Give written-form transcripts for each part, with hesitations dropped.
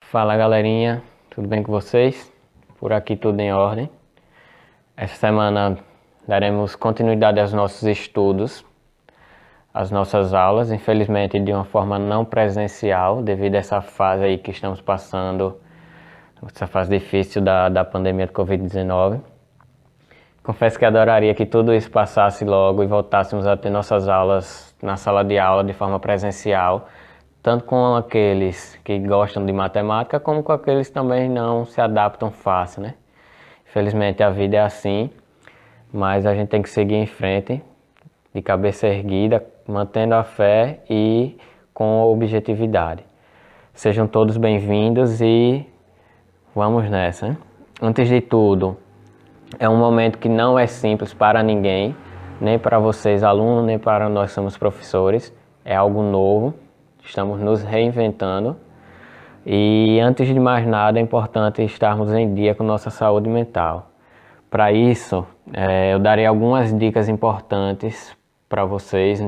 Fala galerinha, tudo bem com vocês? Por aqui tudo em ordem. Essa semana daremos continuidade aos nossos estudos, às nossas aulas, infelizmente de uma forma não presencial, devido a essa fase aí que estamos passando, essa fase difícil da pandemia do Covid-19. Confesso que adoraria que tudo isso passasse logo e voltássemos a ter nossas aulas na sala de aula de forma presencial, tanto com aqueles que gostam de matemática, como com aqueles que também não se adaptam fácil, né? Infelizmente a vida é assim, mas a gente tem que seguir em frente, de cabeça erguida, mantendo a fé e com objetividade. Sejam todos bem-vindos e vamos nessa, né? Antes de tudo, é um momento que não é simples para ninguém, nem para vocês alunos, nem para nós somos professores. É algo novo, estamos nos reinventando. E antes de mais nada, é importante estarmos em dia com nossa saúde mental. Para isso, eu darei algumas dicas importantes para vocês,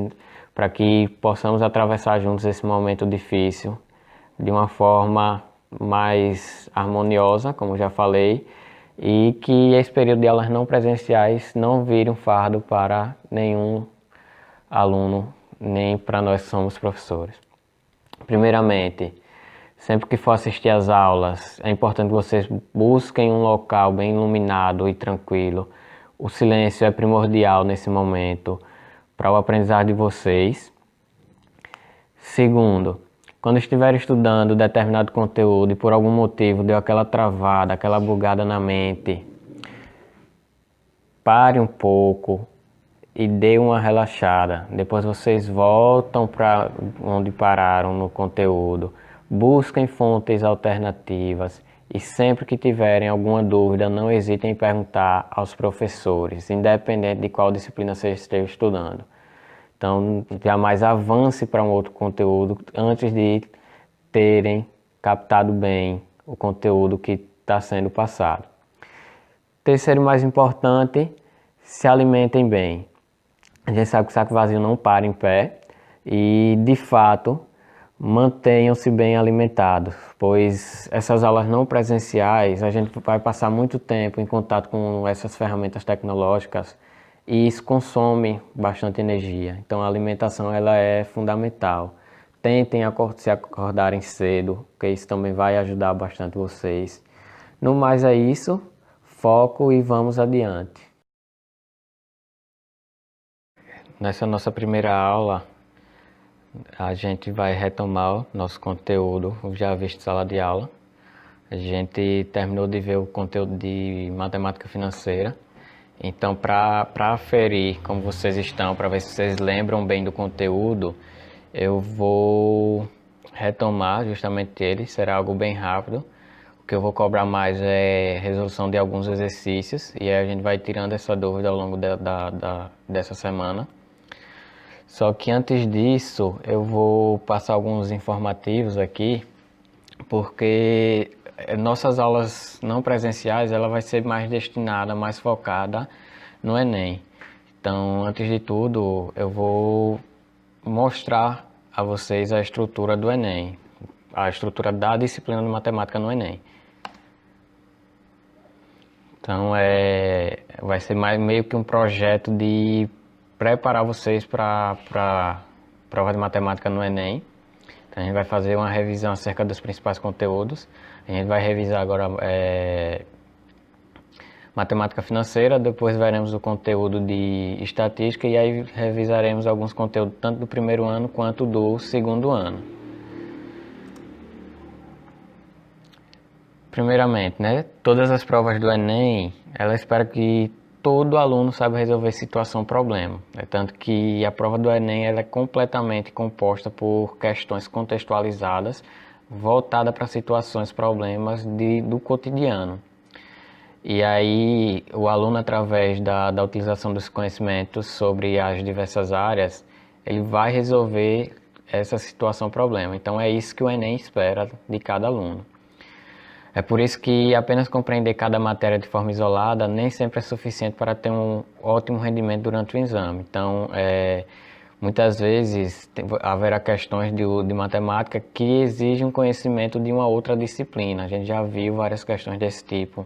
para que possamos atravessar juntos esse momento difícil de uma forma mais harmoniosa, como já falei, e que esse período de aulas não presenciais não vire um fardo para nenhum aluno, nem para nós que somos professores. Primeiramente, sempre que for assistir às aulas, é importante que vocês busquem um local bem iluminado e tranquilo. O silêncio é primordial nesse momento para o aprendizado de vocês. Segundo, quando estiver estudando determinado conteúdo e por algum motivo deu aquela travada, aquela bugada na mente, pare um pouco e dê uma relaxada. Depois vocês voltam para onde pararam no conteúdo. Busquem fontes alternativas e sempre que tiverem alguma dúvida, não hesitem em perguntar aos professores, independente de qual disciplina você esteja estudando. Então, jamais avance para um outro conteúdo antes de terem captado bem o conteúdo que está sendo passado. Terceiro, mais importante, se alimentem bem. A gente sabe que o saco vazio não para em pé e, de fato, mantenham-se bem alimentados, pois essas aulas não presenciais, a gente vai passar muito tempo em contato com essas ferramentas tecnológicas e isso consome bastante energia. Então a alimentação ela é fundamental. Tentem se acordarem cedo, porque isso também vai ajudar bastante vocês. No mais é isso, foco e vamos adiante. Nessa nossa primeira aula, a gente vai retomar o nosso conteúdo já visto em sala de aula. A gente terminou de ver o conteúdo de matemática financeira. Então, para aferir como vocês estão, para ver se vocês lembram bem do conteúdo, eu vou retomar justamente ele, será algo bem rápido. O que eu vou cobrar mais é resolução de alguns exercícios, e aí a gente vai tirando essa dúvida ao longo dessa semana. Só que antes disso, eu vou passar alguns informativos aqui, porque nossas aulas não presenciais, ela vai ser mais destinada, mais focada no Enem. Então, antes de tudo, eu vou mostrar a vocês a estrutura do Enem, a estrutura da disciplina de matemática no Enem. Então, vai ser meio que um projeto de preparar vocês para a prova de matemática no Enem. Então, a gente vai fazer uma revisão acerca dos principais conteúdos. A gente vai revisar agora matemática financeira, depois veremos o conteúdo de estatística e aí revisaremos alguns conteúdos tanto do primeiro ano quanto do segundo ano. Primeiramente, né, todas as provas do Enem, ela espera que todo aluno saiba resolver situação-problema. Tanto que a prova do Enem ela é completamente composta por questões contextualizadas, voltada para situações, problemas do cotidiano. E aí o aluno, através da utilização dos conhecimentos sobre as diversas áreas, ele vai resolver essa situação-problema. Então é isso que o Enem espera de cada aluno. É por isso que apenas compreender cada matéria de forma isolada nem sempre é suficiente para ter um ótimo rendimento durante o exame. Então, Muitas vezes haverá questões de matemática que exigem um conhecimento de uma outra disciplina. A gente já viu várias questões desse tipo.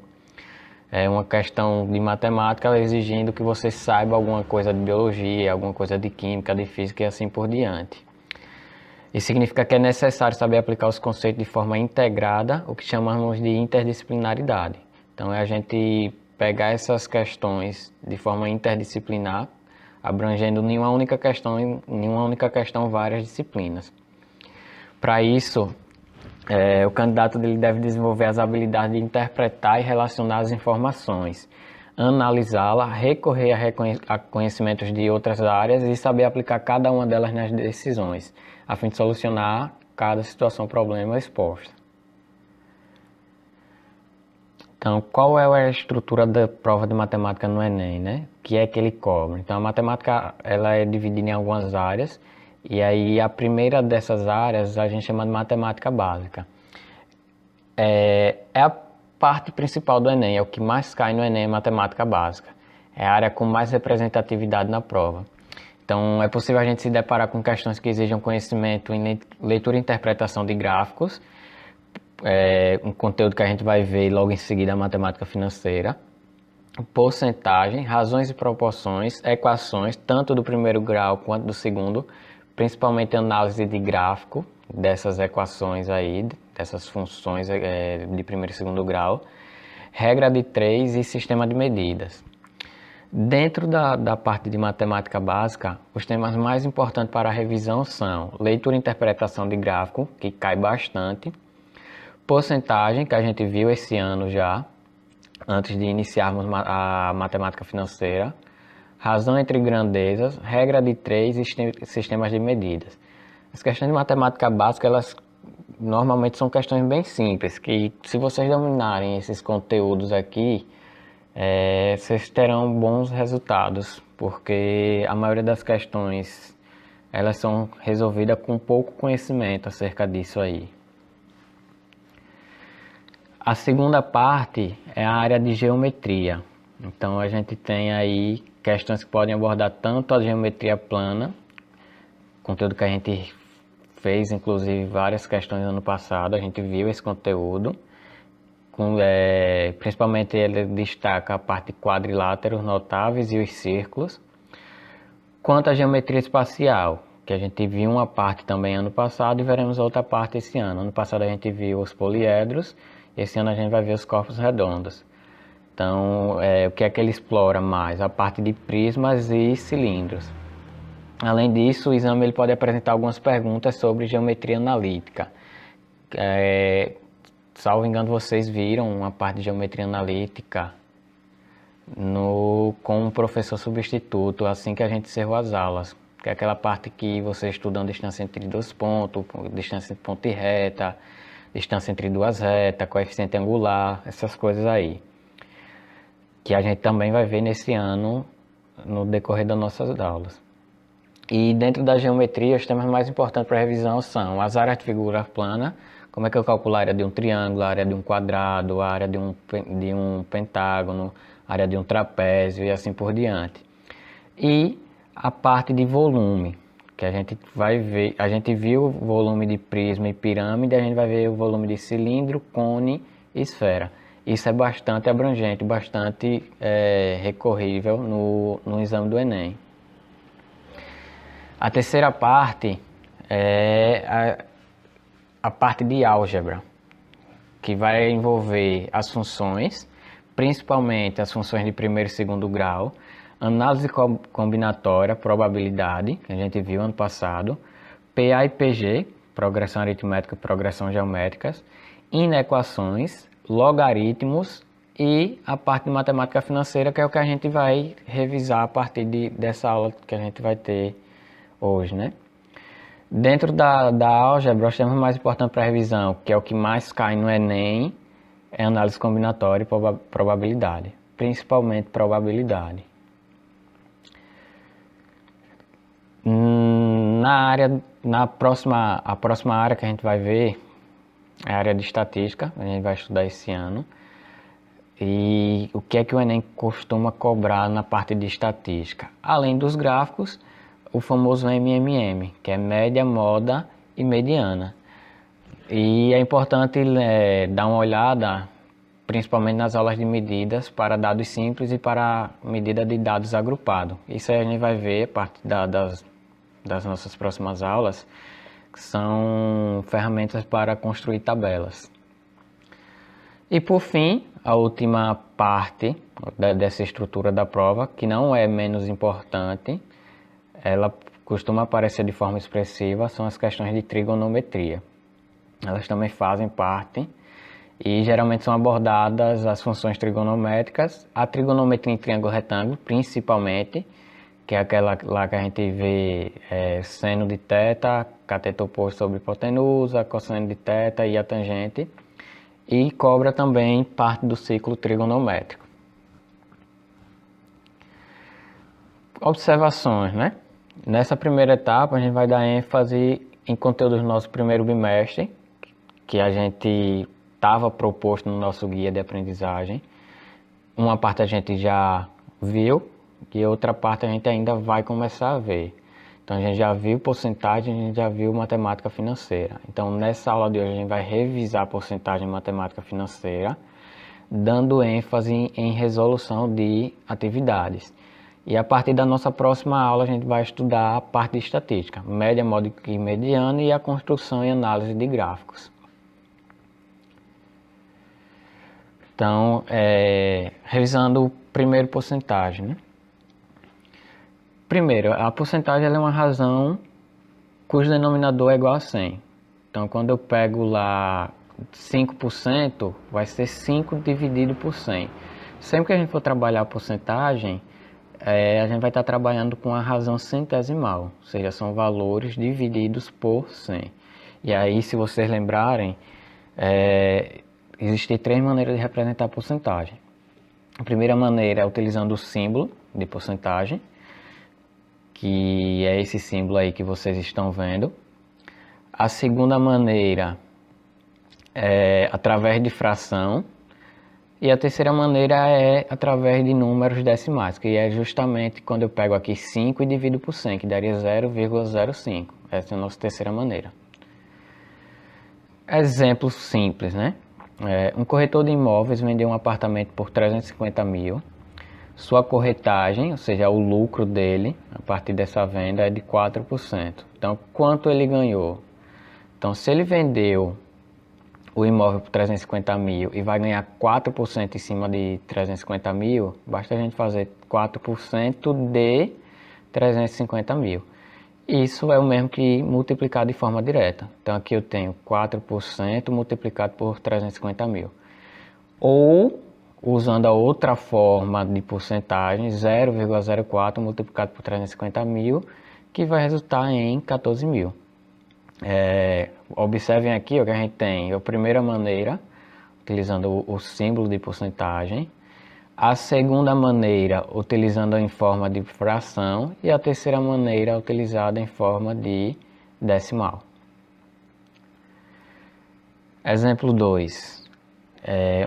É uma questão de matemática exigindo que você saiba alguma coisa de biologia, alguma coisa de química, de física e assim por diante. Isso significa que é necessário saber aplicar os conceitos de forma integrada, o que chamamos de interdisciplinaridade. Então é a gente pegar essas questões de forma interdisciplinar, abrangendo em uma única questão várias disciplinas. Para isso, o candidato deve desenvolver as habilidades de interpretar e relacionar as informações, analisá-la, recorrer a conhecimentos de outras áreas e saber aplicar cada uma delas nas decisões, a fim de solucionar cada situação, problema exposta. Então, qual é a estrutura da prova de matemática no Enem, né? O que é que ele cobra? Então, a matemática ela é dividida em algumas áreas, e aí a primeira dessas áreas a gente chama de matemática básica. É a parte principal do Enem, é o que mais cai no Enem, matemática básica. É a área com mais representatividade na prova. Então, é possível a gente se deparar com questões que exijam conhecimento em leitura e interpretação de gráficos, um conteúdo que a gente vai ver logo em seguida, a matemática financeira, porcentagem, razões e proporções, equações, tanto do primeiro grau quanto do segundo, principalmente análise de gráfico dessas equações aí, dessas funções de primeiro e segundo grau, regra de 3 e sistema de medidas. Dentro da parte de matemática básica, os temas mais importantes para a revisão são leitura e interpretação de gráfico, que cai bastante, porcentagem, que a gente viu esse ano já, antes de iniciarmos a matemática financeira, razão entre grandezas, regra de 3 e sistemas de medidas. As questões de matemática básica, elas normalmente são questões bem simples, que se vocês dominarem esses conteúdos aqui, vocês terão bons resultados, porque a maioria das questões elas são resolvidas com pouco conhecimento acerca disso aí. A segunda parte é a área de geometria. Então a gente tem aí questões que podem abordar tanto a geometria plana, conteúdo que a gente fez inclusive várias questões no ano passado, a gente viu esse conteúdo. Principalmente ele destaca a parte de quadriláteros notáveis e os círculos, quanto à geometria espacial, que a gente viu uma parte também ano passado e veremos outra parte esse ano. Ano passado a gente viu os poliedros, esse ano a gente vai ver os corpos redondos. Então, o que é que ele explora mais? A parte de prismas e cilindros. Além disso, o exame ele pode apresentar algumas perguntas sobre geometria analítica. Salvo engano, vocês viram uma parte de geometria analítica com um professor substituto, assim que a gente encerrou as aulas. Que é aquela parte que vocês estudam distância entre dois pontos, distância entre ponto e reta, distância entre duas retas, coeficiente angular, essas coisas aí. Que a gente também vai ver nesse ano, no decorrer das nossas aulas. E dentro da geometria, os temas mais importantes para revisão são as áreas de figura plana, como é que eu calculo a área de um triângulo, a área de um quadrado, a área de um pentágono, a área de um trapézio e assim por diante. E a parte de volume, que a gente vai ver, a gente viu o volume de prisma e pirâmide, a gente vai ver o volume de cilindro, cone e esfera. Isso é bastante abrangente, bastante recorrível no exame do Enem. A terceira parte é a parte de álgebra, que vai envolver as funções, principalmente as funções de primeiro e segundo grau, análise combinatória, probabilidade, que a gente viu ano passado, PA e PG, progressão aritmética e progressão geométricas, inequações, logaritmos e a parte de matemática financeira, que é o que a gente vai revisar a partir dessa aula que a gente vai ter hoje, né? Dentro da álgebra, os temas mais importantes para a revisão, que é o que mais cai no Enem, é análise combinatória e probabilidade, principalmente probabilidade. A próxima área que a gente vai ver é a área de estatística, a gente vai estudar esse ano. E o que é que o Enem costuma cobrar na parte de estatística? Além dos gráficos, o famoso MMM, que é média, moda e mediana. E é importante dar uma olhada, principalmente nas aulas de medidas para dados simples e para medida de dados agrupados. Isso aí a gente vai ver, parte das nossas próximas aulas, que são ferramentas para construir tabelas. E por fim, a última parte dessa estrutura da prova, que não é menos importante, ela costuma aparecer de forma expressiva, são as questões de trigonometria. Elas também fazem parte e geralmente são abordadas as funções trigonométricas, a trigonometria em triângulo retângulo, principalmente, que é aquela lá que a gente vê seno de θ, cateto oposto sobre hipotenusa, cosseno de θ e a tangente, e cobra também parte do ciclo trigonométrico. Observações, né? Nessa primeira etapa a gente vai dar ênfase em conteúdos do nosso primeiro bimestre, que a gente estava proposto no nosso guia de aprendizagem. Uma parte a gente já viu e outra parte a gente ainda vai começar a ver. Então a gente já viu porcentagem, a gente já viu matemática financeira. Então nessa aula de hoje a gente vai revisar a porcentagem em matemática financeira, dando ênfase em resolução de atividades. E a partir da nossa próxima aula a gente vai estudar a parte de estatística, média, moda e mediana e a construção e análise de gráficos. Então, revisando o primeiro porcentagem, né? Primeiro, a porcentagem ela é uma razão cujo denominador é igual a 100. Então, quando eu pego lá 5%, vai ser 5 dividido por 100. Sempre que a gente for trabalhar a porcentagem, a gente vai estar trabalhando com a razão centesimal, ou seja, são valores divididos por 100. E aí, se vocês lembrarem, existem 3 maneiras de representar a porcentagem. A primeira maneira é utilizando o símbolo de porcentagem, que é esse símbolo aí que vocês estão vendo. A segunda maneira é através de fração. E a terceira maneira é através de números decimais, que é justamente quando eu pego aqui 5 e divido por 100, que daria 0,05. Essa é a nossa terceira maneira. Exemplo simples, né? Um corretor de imóveis vendeu um apartamento por 350 mil. Sua corretagem, ou seja, o lucro dele, a partir dessa venda, é de 4%. Então, quanto ele ganhou? Então, se ele vendeu o imóvel por 350 mil e vai ganhar 4% em cima de 350 mil, basta a gente fazer 4% de 350 mil. Isso é o mesmo que multiplicar de forma direta. Então aqui eu tenho 4% multiplicado por 350 mil. Ou, usando a outra forma de porcentagem, 0,04 multiplicado por 350 mil, que vai resultar em 14 mil. Observem aqui o que a gente tem a primeira maneira, utilizando o símbolo de porcentagem, a segunda maneira utilizando em forma de fração e a terceira maneira utilizada em forma de decimal. Exemplo 2.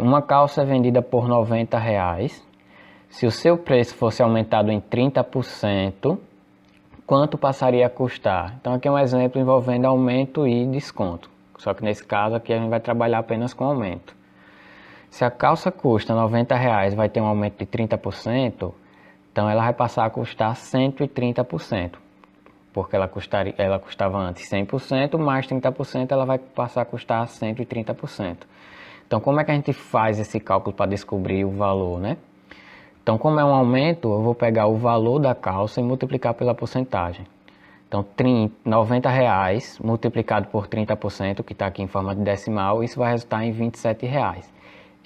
Uma calça é vendida por R$90. Se o seu preço fosse aumentado em 30%, quanto passaria a custar? Então aqui é um exemplo envolvendo aumento e desconto. Só que nesse caso aqui a gente vai trabalhar apenas com aumento. Se a calça custa R$90, vai ter um aumento de 30%, então ela vai passar a custar 130%. Porque ela custava antes 100%, mais 30% ela vai passar a custar 130%. Então como é que a gente faz esse cálculo para descobrir o valor, né? Então, como é um aumento, eu vou pegar o valor da calça e multiplicar pela porcentagem. Então, R$90 multiplicado por 30%, que está aqui em forma de decimal, isso vai resultar em R$27.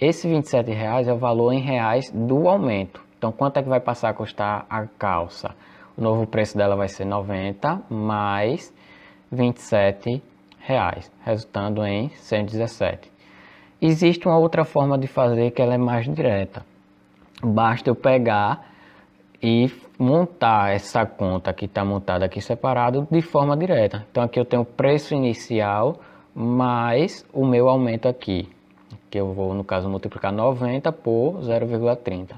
Esse R$27 é o valor em reais do aumento. Então, quanto é que vai passar a custar a calça? O novo preço dela vai ser 90 mais R$27, resultando em 117. Existe uma outra forma de fazer que ela é mais direta. Basta eu pegar e montar essa conta que está montada aqui separado de forma direta. Então aqui eu tenho o preço inicial mais o meu aumento aqui, que eu vou no caso multiplicar 90 por 0,30.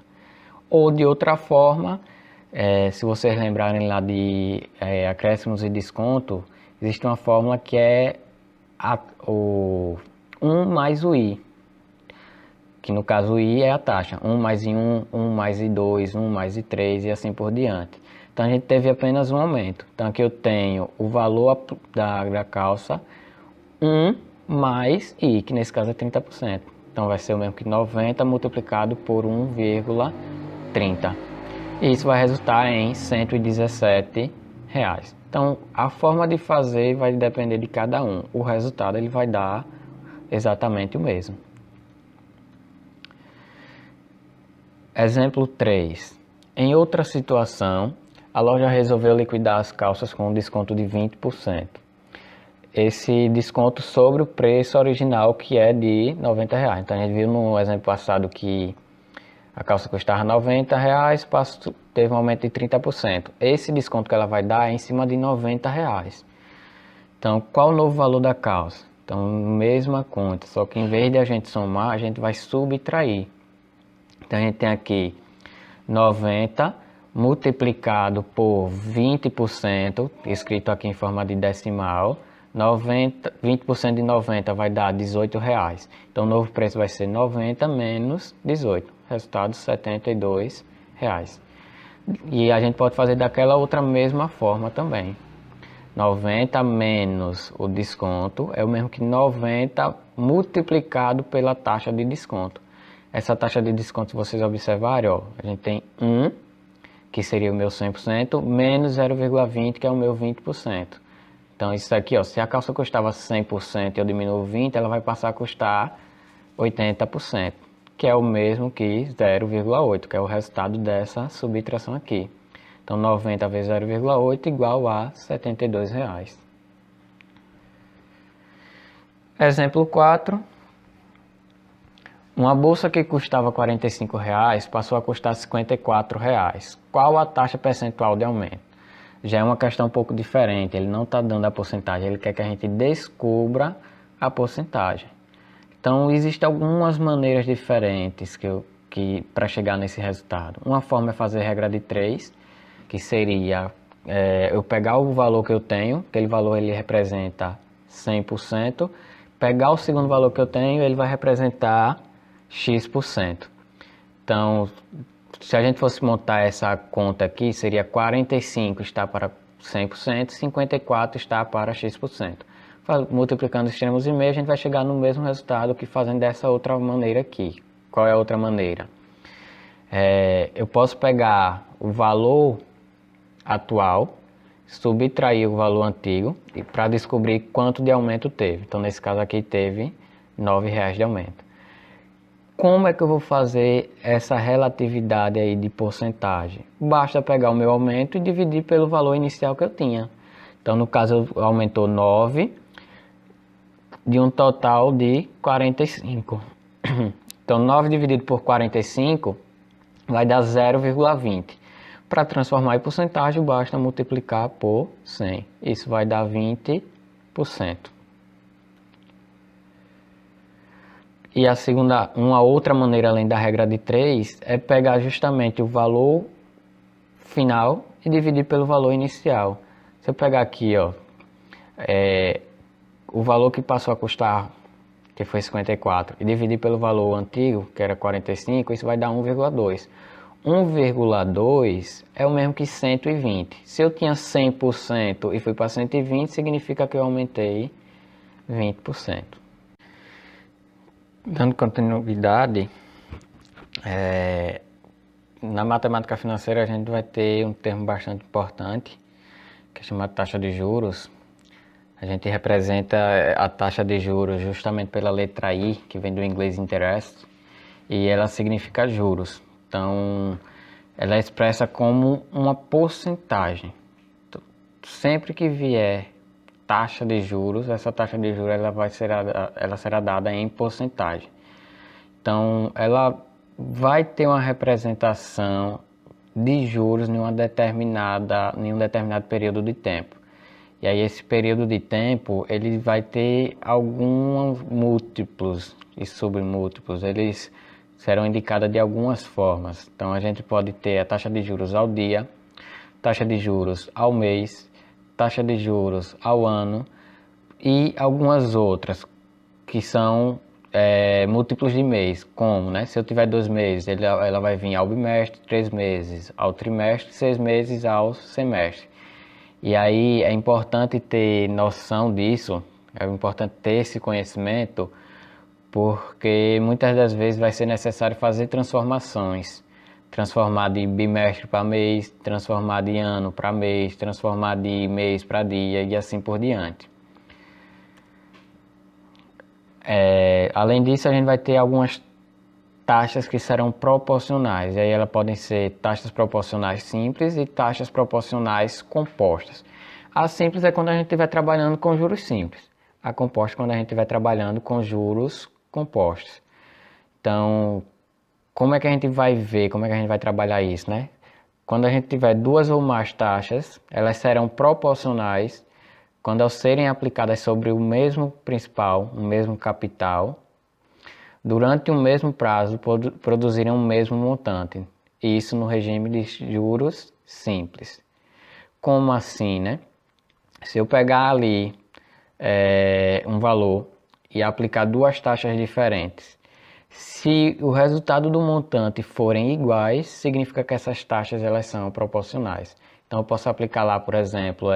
Ou de outra forma, Se vocês lembrarem lá de acréscimos e desconto, existe uma fórmula que é o 1 mais o I, que no caso o I é a taxa, 1 mais I1, 1 mais I2, 1 mais I3 e assim por diante. Então a gente teve apenas um aumento. Então aqui eu tenho o valor da calça 1 mais I, que nesse caso é 30%. Então vai ser o mesmo que 90 multiplicado por 1,30. E isso vai resultar em R$ 117. Então a forma de fazer vai depender de cada um. O resultado ele vai dar exatamente o mesmo. Exemplo 3. Em outra situação, a loja resolveu liquidar as calças com um desconto de 20%. Esse desconto sobre o preço original, que é de R$ 90. Então a gente viu no exemplo passado que a calça custava R$ 90, teve um aumento de 30%. Esse desconto que ela vai dar é em cima de R$ 90. Então qual o novo valor da calça? Então mesma conta, só que em vez de a gente somar, a gente vai subtrair. Então a gente tem aqui 90 multiplicado por 20%, escrito aqui em forma de decimal. 20% de 90 vai dar R$18. Então o novo preço vai ser 90 menos 18, resultado R$72. E a gente pode fazer daquela outra mesma forma também. 90 menos o desconto é o mesmo que 90 multiplicado pela taxa de desconto. Essa taxa de desconto, se vocês observarem, ó, a gente tem 1, que seria o meu 100%, menos 0,20, que é o meu 20%. Então isso aqui, ó, se a calça custava 100% e eu diminuo 20%, ela vai passar a custar 80%, que é o mesmo que 0,8, que é o resultado dessa subtração aqui. Então 90 vezes 0,8 igual a R$ 72. Exemplo 4. Uma bolsa que custava R$ 45 passou a custar R$ 54. Qual a taxa percentual de aumento? Já é uma questão um pouco diferente, ele não está dando a porcentagem, ele quer que a gente descubra a porcentagem. Então, existem algumas maneiras diferentes para chegar nesse resultado. Uma forma é fazer regra de 3, que seria eu pegar o valor que eu tenho, aquele valor ele representa 100%, pegar o segundo valor que eu tenho, ele vai representar X%. Então, se a gente fosse montar essa conta aqui, seria 45 está para 100%, 54 está para X%. Multiplicando os extremos e meio, a gente vai chegar no mesmo resultado que fazendo dessa outra maneira aqui. Qual é a outra maneira? Eu posso pegar o valor atual, subtrair o valor antigo para descobrir quanto de aumento teve. Então, nesse caso aqui, teve R$ 9 de aumento. Como é que eu vou fazer essa relatividade aí de porcentagem? Basta pegar o meu aumento e dividir pelo valor inicial que eu tinha. Então, no caso, aumentou 9 de um total de 45. Então, 9 dividido por 45 vai dar 0,20. Para transformar em porcentagem, basta multiplicar por 100. Isso vai dar 20%. E a segunda, uma outra maneira além da regra de 3 é pegar justamente o valor final e dividir pelo valor inicial. Se eu pegar aqui, ó, o valor que passou a custar, que foi 54, e dividir pelo valor antigo, que era 45, isso vai dar 1,2. 1,2 é o mesmo que 120. Se eu tinha 100% e fui para 120, significa que eu aumentei 20%. Dando continuidade, na matemática financeira a gente vai ter um termo bastante importante, que é chamado taxa de juros. A gente representa a taxa de juros justamente pela letra I, que vem do inglês interest, e ela significa juros. Então, ela é expressa como uma porcentagem. Sempre que vier taxa de juros, essa taxa de juros ela será dada em porcentagem. Então, ela vai ter uma representação de juros em um determinado período de tempo. E aí esse período de tempo, ele vai ter alguns múltiplos e submúltiplos, eles serão indicados de algumas formas. Então a gente pode ter a taxa de juros ao dia, taxa de juros ao mês, taxa de juros ao ano e algumas outras que são múltiplos de mês, como, né? Se eu tiver 2 meses, ela vai vir ao bimestre, 3 meses ao trimestre, 6 meses ao semestre. E aí é importante ter noção disso, é importante ter esse conhecimento, porque muitas das vezes vai ser necessário fazer transformações. Transformar de bimestre para mês, transformar de ano para mês, transformar de mês para dia e assim por diante. Além disso, a gente vai ter algumas taxas que serão proporcionais. E aí elas podem ser taxas proporcionais simples e taxas proporcionais compostas. A simples é quando a gente estiver trabalhando com juros simples. A composta é quando a gente estiver trabalhando com juros compostos. Então, como é que a gente vai ver, como é que a gente vai trabalhar isso, né? Quando a gente tiver duas ou mais taxas, elas serão proporcionais quando ao serem aplicadas sobre o mesmo principal, o mesmo capital, durante o mesmo prazo produzirem o mesmo montante. Isso no regime de juros simples. Como assim, né? Se eu pegar ali um valor e aplicar duas taxas diferentes, se o resultado do montante forem iguais, significa que essas taxas elas são proporcionais. Então eu posso aplicar lá, por exemplo,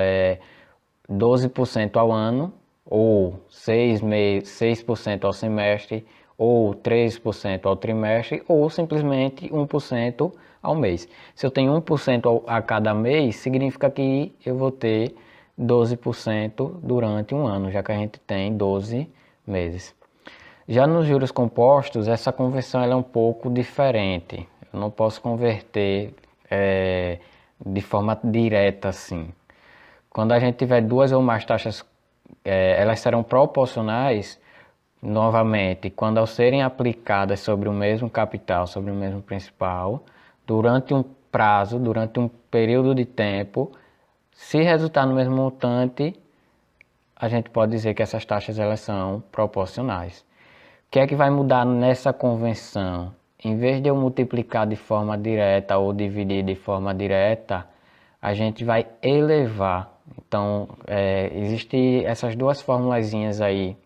12% ao ano, ou 6% ao semestre, ou 3% ao trimestre, ou simplesmente 1% ao mês. Se eu tenho 1% a cada mês, significa que eu vou ter 12% durante um ano, já que a gente tem 12 meses. Já nos juros compostos, essa conversão ela é um pouco diferente. Eu não posso converter de forma direta assim. Quando a gente tiver duas ou mais taxas, elas serão proporcionais, novamente, quando ao serem aplicadas sobre o mesmo capital, sobre o mesmo principal, durante um prazo, durante um período de tempo, se resultar no mesmo montante, a gente pode dizer que essas taxas elas são proporcionais. O que é que vai mudar nessa convenção? Em vez de eu multiplicar de forma direta ou dividir de forma direta, a gente vai elevar. Então, existem essas duas formulazinhas aí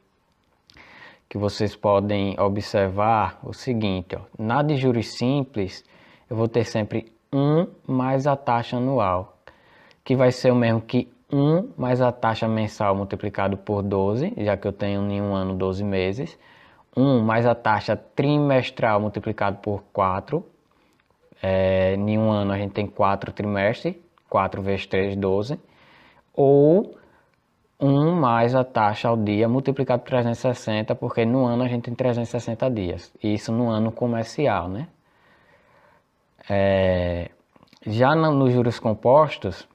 que vocês podem observar o seguinte, ó, na de juros simples, eu vou ter sempre 1 mais a taxa anual, que vai ser o mesmo que 1 mais a taxa mensal multiplicado por 12, já que eu tenho em um ano 12 meses, 1 mais a taxa trimestral multiplicado por 4, em um ano a gente tem 4 trimestres, 4 vezes 3, 12, ou 1 mais a taxa ao dia multiplicado por 360, porque no ano a gente tem 360 dias, isso no ano comercial, né? Já nos juros compostos,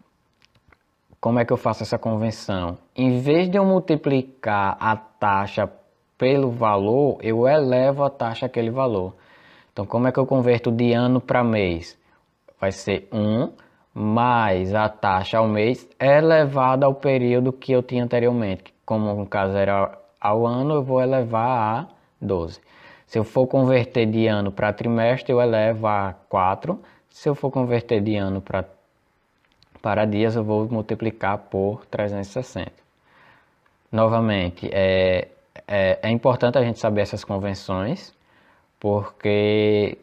como é que eu faço essa conversão? Em vez de eu multiplicar a taxa pelo valor, eu elevo a taxa àquele valor. Então, como é que eu converto de ano para mês? Vai ser 1 mais a taxa ao mês elevada ao período que eu tinha anteriormente. Como no caso era ao ano, eu vou elevar a 12. Se eu for converter de ano para trimestre, eu elevo a 4. Se eu for converter de ano para dias, eu vou multiplicar por 360. Novamente, é importante a gente saber essas convenções, porque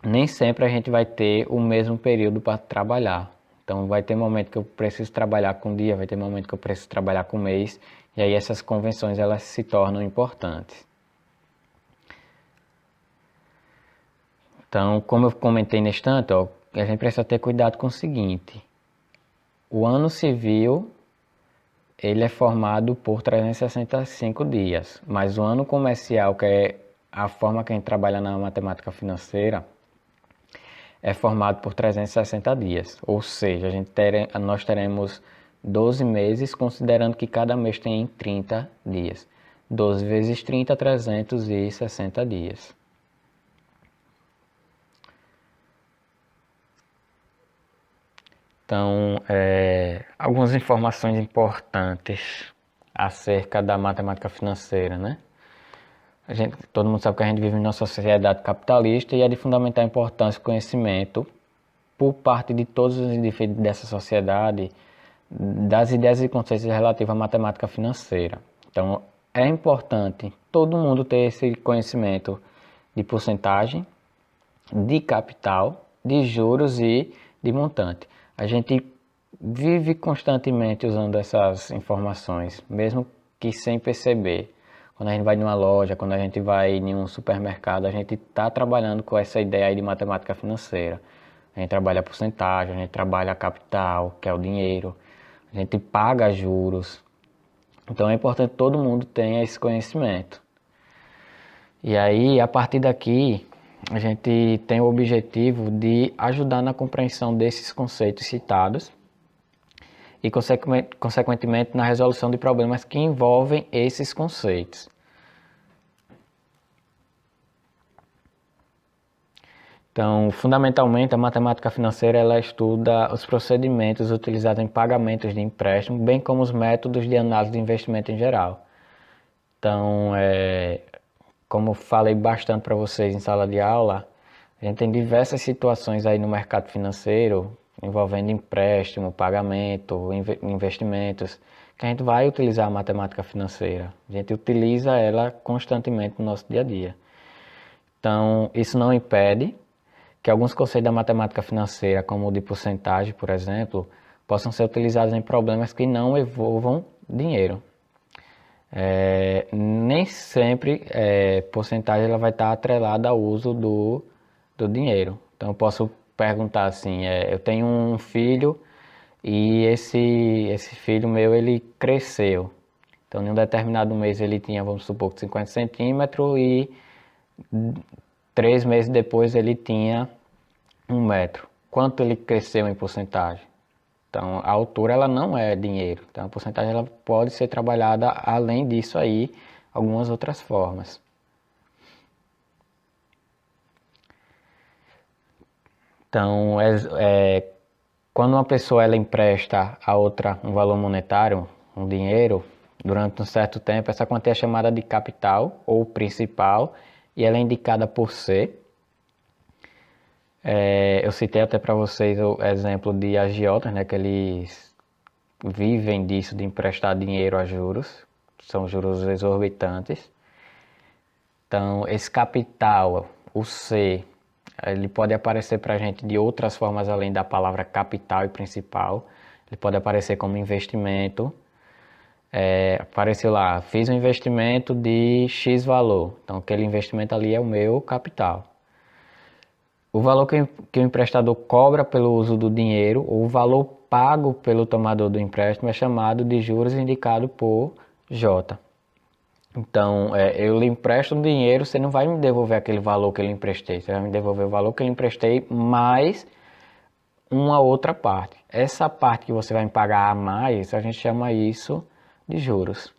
nem sempre a gente vai ter o mesmo período para trabalhar. Então vai ter momento que eu preciso trabalhar com dia, vai ter momento que eu preciso trabalhar com mês, e aí essas convenções elas se tornam importantes. Então, como eu comentei nesse instante, ó, a gente precisa ter cuidado com o seguinte: o ano civil ele é formado por 365 dias, mas o ano comercial, que é a forma que a gente trabalha na matemática financeira, é formado por 360 dias, ou seja, nós teremos 12 meses, considerando que cada mês tem 30 dias. 12 vezes 30, 360 dias. Então, algumas informações importantes acerca da matemática financeira, né? Todo mundo sabe que a gente vive em uma sociedade capitalista e é de fundamental importância o conhecimento por parte de todos os indivíduos dessa sociedade das ideias e conceitos relativos à matemática financeira. Então, é importante todo mundo ter esse conhecimento de porcentagem, de capital, de juros e de montante. A gente vive constantemente usando essas informações, mesmo que sem perceber. Quando a gente vai numa loja, quando a gente vai em um supermercado, a gente está trabalhando com essa ideia aí de matemática financeira. A gente trabalha a porcentagem, a gente trabalha a capital, que é o dinheiro, a gente paga juros. Então é importante que todo mundo tenha esse conhecimento. E aí, a partir daqui, a gente tem o objetivo de ajudar na compreensão desses conceitos citados e, consequentemente, na resolução de problemas que envolvem esses conceitos. Então, fundamentalmente, a matemática financeira ela estuda os procedimentos utilizados em pagamentos de empréstimo, bem como os métodos de análise de investimento em geral. Então, como falei bastante para vocês em sala de aula, a gente tem diversas situações aí no mercado financeiro envolvendo empréstimo, pagamento, investimentos, que a gente vai utilizar a matemática financeira. A gente utiliza ela constantemente no nosso dia a dia. Então, isso não impede que alguns conceitos da matemática financeira, como o de porcentagem, por exemplo, possam ser utilizados em problemas que não envolvam dinheiro. Nem sempre porcentagem ela vai estar atrelada ao uso do dinheiro. Então eu posso perguntar assim, eu tenho um filho e esse filho meu ele cresceu. Então em um determinado mês ele tinha, vamos supor, 50 centímetros e 3 meses depois ele tinha 1 metro. Quanto ele cresceu em porcentagem? Então, a altura ela não é dinheiro. Então, a porcentagem ela pode ser trabalhada além disso aí, algumas outras formas. Então, quando uma pessoa ela empresta a outra um valor monetário, um dinheiro, durante um certo tempo, essa quantia é chamada de capital ou principal e ela é indicada por C. Eu citei até para vocês o exemplo de agiotas, né, que eles vivem disso, de emprestar dinheiro a juros, são juros exorbitantes. Então, esse capital, o C, ele pode aparecer para a gente de outras formas além da palavra capital e principal. Ele pode aparecer como investimento. Apareceu lá, fiz um investimento de X valor. Então, aquele investimento ali é o meu capital. O valor que o emprestador cobra pelo uso do dinheiro, ou o valor pago pelo tomador do empréstimo, é chamado de juros indicado por J. Então, eu lhe empresto um dinheiro, você não vai me devolver aquele valor que eu lhe emprestei, você vai me devolver o valor que eu lhe emprestei mais uma outra parte. Essa parte que você vai me pagar a mais, a gente chama isso de juros.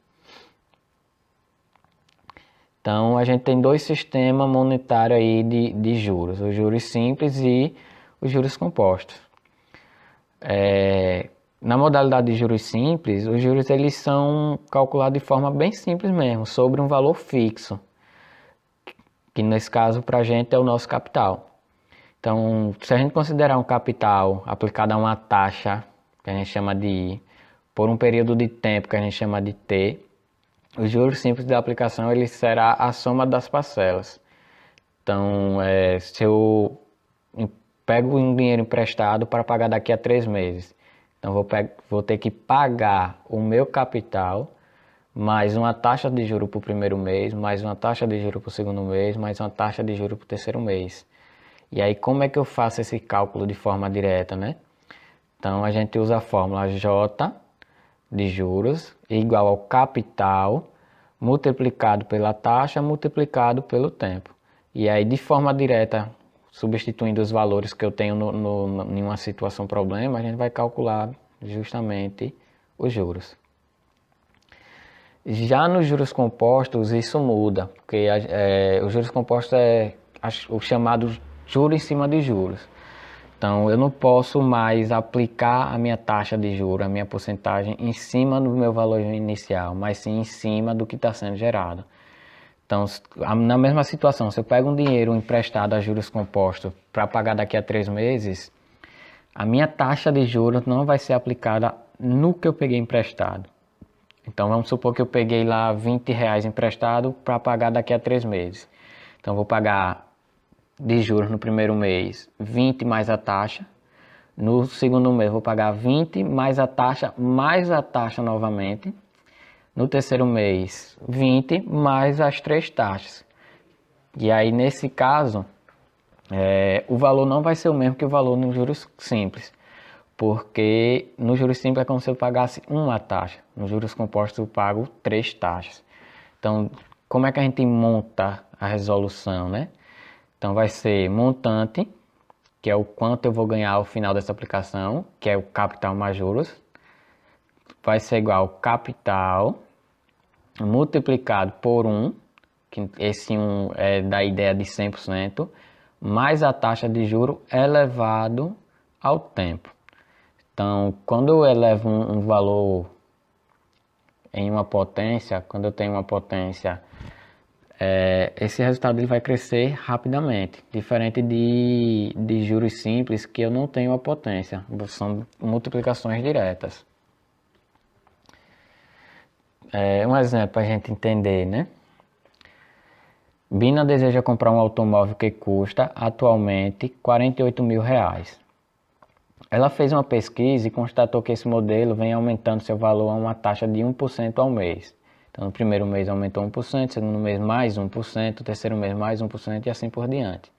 Então, a gente tem dois sistemas monetários aí de juros, os juros simples e os juros compostos. Na modalidade de juros simples, os juros eles são calculados de forma bem simples mesmo, sobre um valor fixo, que nesse caso para a gente é o nosso capital. Então, se a gente considerar um capital aplicado a uma taxa, que a gente chama de I, por um período de tempo que a gente chama de T, os juros simples da aplicação ele será a soma das parcelas. Então, se eu pego um dinheiro emprestado para pagar daqui a 3 meses, então vou ter que pagar o meu capital, mais uma taxa de juros para o primeiro mês, mais uma taxa de juros para o segundo mês, mais uma taxa de juros para o terceiro mês. E aí como é que eu faço esse cálculo de forma direta, né? Então a gente usa a fórmula J de juros igual ao capital multiplicado pela taxa multiplicado pelo tempo. E aí de forma direta, substituindo os valores que eu tenho em uma situação problema, a gente vai calcular justamente os juros. Já nos juros compostos isso muda, porque os juros compostos é o chamado juros em cima de juros. Então, eu não posso mais aplicar a minha taxa de juros, a minha porcentagem, em cima do meu valor inicial, mas sim em cima do que está sendo gerado. Então, na mesma situação, se eu pego um dinheiro emprestado a juros compostos para pagar daqui a 3 meses, a minha taxa de juros não vai ser aplicada no que eu peguei emprestado. Então vamos supor que eu peguei lá R$ 20 emprestado para pagar daqui a 3 meses. Então eu vou pagar de juros no primeiro mês 20 mais a taxa. No segundo mês eu vou pagar 20 mais a taxa novamente. No terceiro mês 20 mais as 3 taxas. E aí nesse caso o valor não vai ser o mesmo que o valor nos juros simples. Porque no juros simples é como se eu pagasse uma taxa. Nos juros compostos eu pago 3 taxas. Então, como é que a gente monta a resolução, né? Então vai ser montante, que é o quanto eu vou ganhar ao final dessa aplicação, que é o capital mais juros. Vai ser igual ao capital multiplicado por 1, que esse 1 é da ideia de 100%, mais a taxa de juro elevado ao tempo. Então, quando eu elevo um valor em uma potência, quando eu tenho uma potência, esse resultado ele vai crescer rapidamente, diferente de juros simples que eu não tenho a potência, são multiplicações diretas. Um exemplo para a gente entender, né? Bina deseja comprar um automóvel que custa atualmente R$ 48 mil. Ela fez uma pesquisa e constatou que esse modelo vem aumentando seu valor a uma taxa de 1% ao mês. Então, no primeiro mês aumentou 1%, segundo mês mais 1%, terceiro mês mais 1% e assim por diante.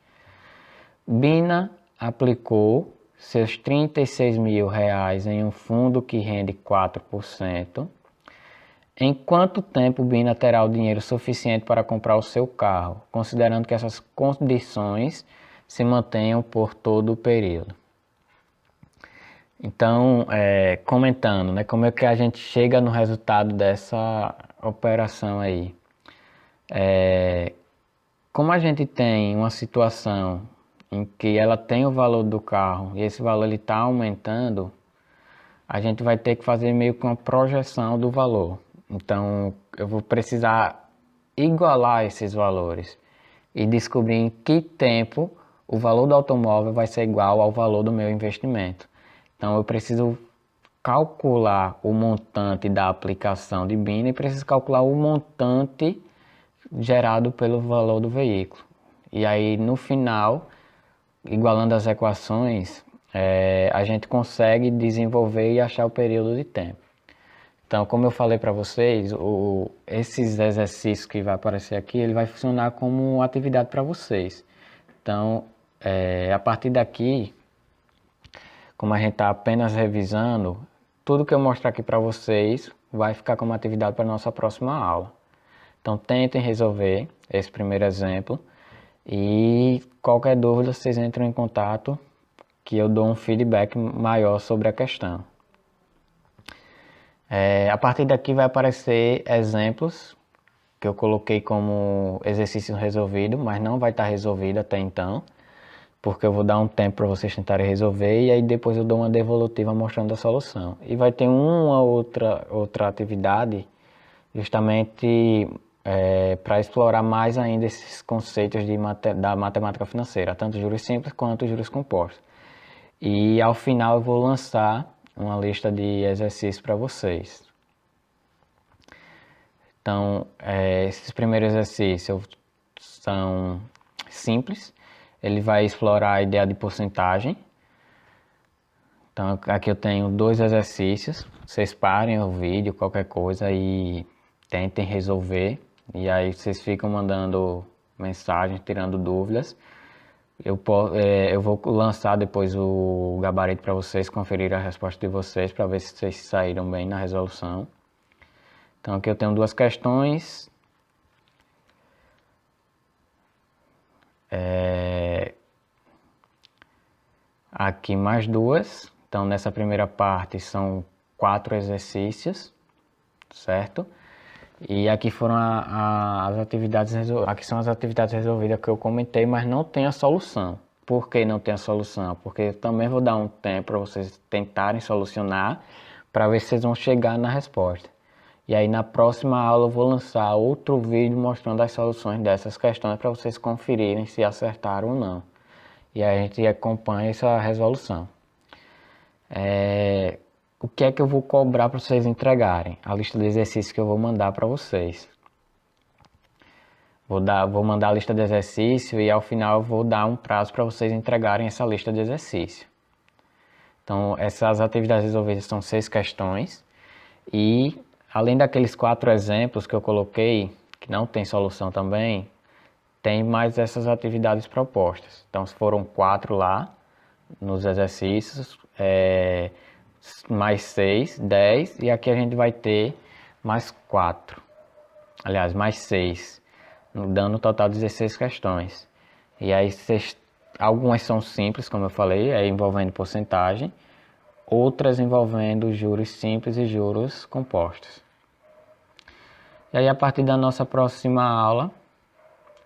Bina aplicou seus R$ 36 mil em um fundo que rende 4%. Em quanto tempo Bina terá o dinheiro suficiente para comprar o seu carro, considerando que essas condições se mantenham por todo o período? Então, comentando, né, como é que a gente chega no resultado dessa operação aí. Como a gente tem uma situação em que ela tem o valor do carro e esse valor está aumentando, a gente vai ter que fazer meio que uma projeção do valor. Então, eu vou precisar igualar esses valores e descobrir em que tempo o valor do automóvel vai ser igual ao valor do meu investimento. Então eu preciso calcular o montante da aplicação de Bina e preciso calcular o montante gerado pelo valor do veículo. E aí no final, igualando as equações, a gente consegue desenvolver e achar o período de tempo. Então, como eu falei para vocês, esses exercícios que vai aparecer aqui, ele vai funcionar como atividade para vocês. Então, a partir daqui, como a gente está apenas revisando, tudo que eu mostrar aqui para vocês vai ficar como atividade para a nossa próxima aula. Então tentem resolver esse primeiro exemplo e qualquer dúvida vocês entram em contato que eu dou um feedback maior sobre a questão. A partir daqui vai aparecer exemplos que eu coloquei como exercício resolvido, mas não vai estar resolvido até então, porque eu vou dar um tempo para vocês tentarem resolver e aí depois eu dou uma devolutiva mostrando a solução. E vai ter uma outra atividade justamente para explorar mais ainda esses conceitos da matemática financeira, tanto juros simples quanto juros compostos. E ao final eu vou lançar uma lista de exercícios para vocês. Então, esses primeiros exercícios são simples. Ele vai explorar a ideia de porcentagem. Então aqui eu tenho 2 exercícios. Vocês parem o vídeo, qualquer coisa e tentem resolver. E aí vocês ficam mandando mensagens, tirando dúvidas. Eu vou lançar depois o gabarito para vocês conferir a resposta de vocês para ver se vocês saíram bem na resolução. Então aqui eu tenho 2 questões. Aqui mais 2. Então nessa primeira parte são 4 exercícios, certo? E aqui foram as atividades aqui são as atividades resolvidas que eu comentei, mas não tem a solução. Por que não tem a solução? Porque eu também vou dar um tempo para vocês tentarem solucionar, para ver se vocês vão chegar na resposta. E aí na próxima aula eu vou lançar outro vídeo mostrando as soluções dessas questões para vocês conferirem se acertaram ou não. E aí a gente acompanha essa resolução. O que é que eu vou cobrar para vocês entregarem? A lista de exercícios que eu vou mandar para vocês. Vou mandar a lista de exercício e ao final eu vou dar um prazo para vocês entregarem essa lista de exercício. Então, essas atividades resolvidas são 6 questões e além daqueles 4 exemplos que eu coloquei, que não tem solução também, tem mais essas atividades propostas. Então, foram 4 lá nos exercícios, mais 6, 10 e aqui a gente vai ter mais 4, aliás, mais 6. Dando um total de 16 questões. E aí, algumas são simples, como eu falei, envolvendo porcentagem, outras envolvendo juros simples e juros compostos. E aí, a partir da nossa próxima aula,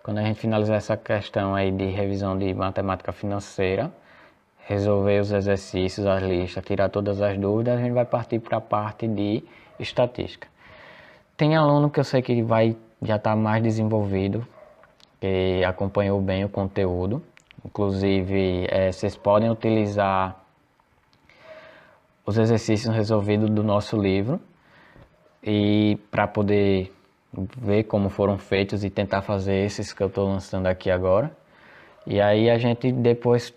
quando a gente finalizar essa questão aí de revisão de matemática financeira, resolver os exercícios, as listas, tirar todas as dúvidas, a gente vai partir para a parte de estatística. Tem aluno que eu sei que já está mais desenvolvido, que acompanhou bem o conteúdo. Inclusive, vocês podem utilizar os exercícios resolvidos do nosso livro e para poder ver como foram feitos e tentar fazer esses que eu estou lançando aqui agora. E aí a gente depois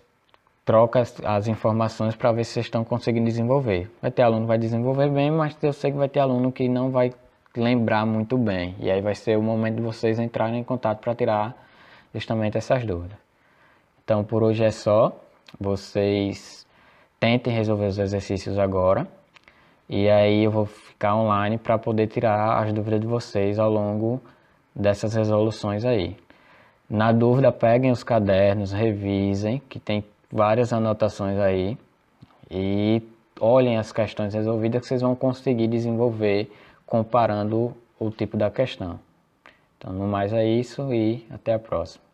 troca as informações para ver se vocês estão conseguindo desenvolver. Vai ter aluno que vai desenvolver bem, mas eu sei que vai ter aluno que não vai lembrar muito bem. E aí vai ser o momento de vocês entrarem em contato para tirar justamente essas dúvidas. Então por hoje é só. Vocês tentem resolver os exercícios agora. E aí eu vou ficar online para poder tirar as dúvidas de vocês ao longo dessas resoluções aí. Na dúvida, peguem os cadernos, revisem, que tem várias anotações aí. E olhem as questões resolvidas que vocês vão conseguir desenvolver comparando o tipo da questão. Então, no mais é isso e até a próxima.